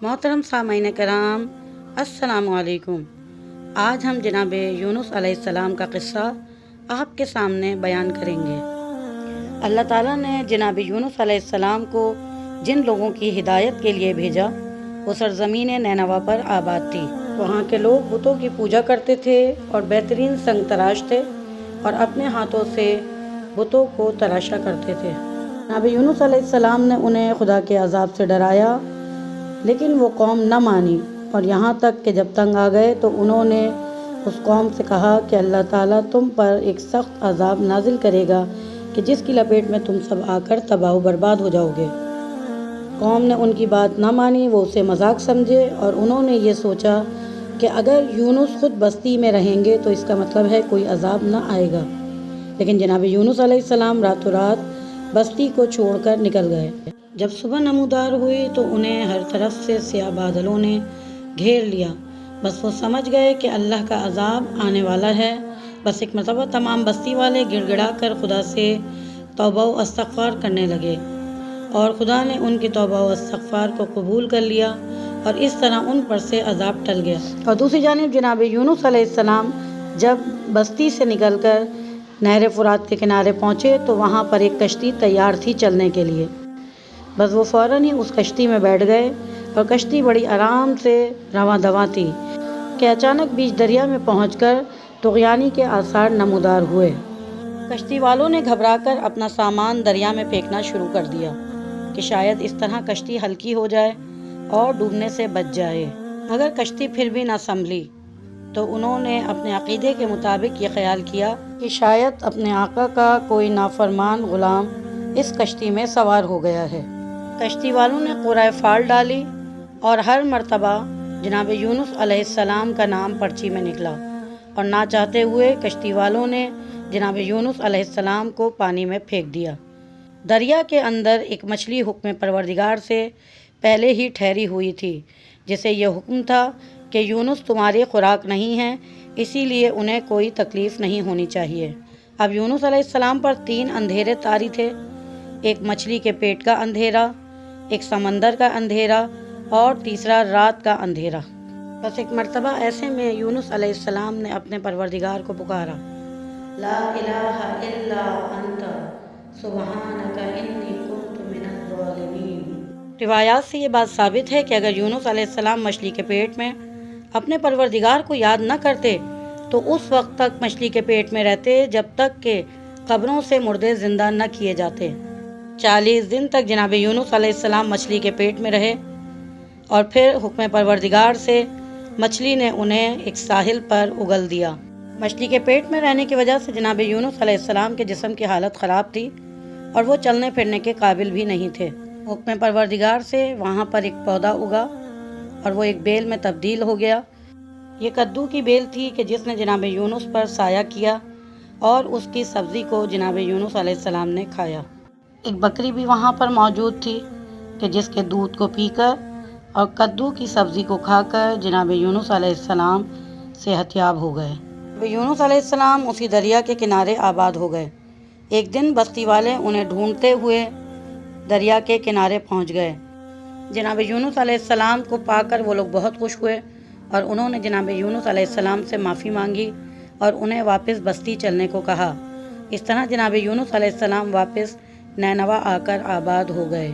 मोहतरम सामाईन कराम, अस्सलाम वालेकुम। आज हम जनाब यूनुस अलैहिस्सलाम का क़िस्सा आपके सामने बयान करेंगे। अल्लाह ताला ने जनाब यूनुस अलैहिस्सलाम को जिन लोगों की हिदायत के लिए भेजा वो सरज़मीन नैनवा पर आबाद थी। वहाँ के लोग बुतों की पूजा करते थे और बेहतरीन संग तराश थे और अपने हाथों से बुतों को तराशा करते थे। जनाब यूनुस अलैहिस्सलाम ने उन्हें खुदा के अज़ाब से डराया, लेकिन वो कौम न मानी और यहाँ तक कि जब तंग आ गए तो उन्होंने उस कौम से कहा कि अल्लाह ताला तुम पर एक सख्त अज़ाब नाजिल करेगा कि जिसकी लपेट में तुम सब आकर तबाह बर्बाद हो जाओगे। कौम ने उनकी बात न मानी, वो उसे मजाक समझे और उन्होंने ये सोचा कि अगर यूनुस खुद बस्ती में रहेंगे तो इसका मतलब है कोई अज़ाब न आएगा। लेकिन जनाब यूनुस अलैहिस्सलाम रातों रात बस्ती को छोड़कर निकल गए। जब सुबह नमूदार हुई तो उन्हें हर तरफ से स्याह बादलों ने घेर लिया। बस वो समझ गए कि अल्लाह का अज़ाब आने वाला है। बस एक मरतबा तमाम बस्ती वाले गिड़गिड़ा कर खुदा से तौबा व इस्तग़फ़ार करने लगे और खुदा ने उनकी तौबा व इस्तग़फ़ार को कबूल कर लिया और इस तरह उन पर से अज़ाब टल गया। और दूसरी जानिब जनाब यूनुस अलैहिस्सलाम जब बस्ती से निकलकर नहर फ़ुरात के किनारे पहुँचे तो वहाँ पर एक कश्ती तैयार थी चलने के लिए। बस वो फ़ौरन ही उस कश्ती में बैठ गए और कश्ती बड़ी आराम से रवां दवां थी कि अचानक बीच दरिया में पहुंचकर तुग़यानी के आसार नमूदार हुए। कश्ती वालों ने घबराकर अपना सामान दरिया में फेंकना शुरू कर दिया कि शायद इस तरह कश्ती हल्की हो जाए और डूबने से बच जाए। मगर कश्ती फिर भी ना संभली तो उन्होंने अपने अक़ीदे के मुताबिक ये ख्याल किया कि शायद अपने आका का कोई नाफरमान ग़ुलाम इस कश्ती में सवार हो गया है। कश्ती वालों ने क़ुराए फ़ाल डाली और हर मर्तबा जनाब यूनुस अलैहिस्सलाम का नाम पर्ची में निकला और ना चाहते हुए कश्ती वालों ने जनाब यूनुस अलैहिस्सलाम को पानी में फेंक दिया। दरिया के अंदर एक मछली हुक्म परवरदिगार से पहले ही ठहरी हुई थी, जिसे यह हुक्म था कि यूनुस तुम्हारी खुराक नहीं है, इसीलिए उन्हें कोई तकलीफ़ नहीं होनी चाहिए। अब यूनुस अलैहिस्सलाम पर 3 अंधेरे तारी थे, एक मछली के पेट का अंधेरा, एक समंदर का अंधेरा और तीसरा रात का अंधेरा। बस एक मर्तबा ऐसे में यूनुस अलैहिस्सलाम ने अपने परवरदिगार को पुकारा, ला इलाहा इल्ला अंता सुब्हानका इन्नी कुन्तु मिनज़ ज़ालिमीन। रिवायात से ये बात साबित है कि अगर यूनुस अलैहिस्सलाम मछली के पेट में अपने परवरदिगार को याद न करते तो उस वक्त तक मछली के पेट में रहते जब तक कि कब्रों से मुर्दे ज़िंदा न किए जाते। 40 दिन तक जनाब यूनुस अलैहिस्सलाम मछली के पेट में रहे और फिर हुक्म परवरदिगार से मछली ने उन्हें एक साहिल पर उगल दिया। मछली के पेट में रहने की वजह से जनाब यूनुस अलैहिस्सलाम के जिस्म की हालत ख़राब थी और वो चलने फिरने के काबिल भी नहीं थे। हुक्म परवरदिगार से वहाँ पर एक पौधा उगा और वो एक बेल में तब्दील हो गया। ये कद्दू की बेल थी कि जिसने जनाब यूनुस पर साया किया और उसकी सब्ज़ी को जनाब यूनुस अलैहिस्सलाम ने खाया। एक बकरी भी वहाँ पर मौजूद थी कि जिसके दूध को पीकर और कद्दू की सब्ज़ी को खाकर जनाब यूनुस अलैहिस्सलाम सेहतयाब हो गए। यूनुस अलैहिस्सलाम उसी दरिया के किनारे आबाद हो गए। एक दिन बस्ती वाले उन्हें ढूंढते हुए दरिया के किनारे पहुँच गए। जनाब यूनुस अलैहिस्सलाम को पाकर वो लोग बहुत खुश हुए और उन्होंने जनाब यूनुस अलैहिस्सलाम से माफ़ी मांगी और उन्हें वापस बस्ती चलने को कहा। इस तरह जनाब यूनुस अलैहिस्सलाम वापस नैनवा आकर आबाद हो गए।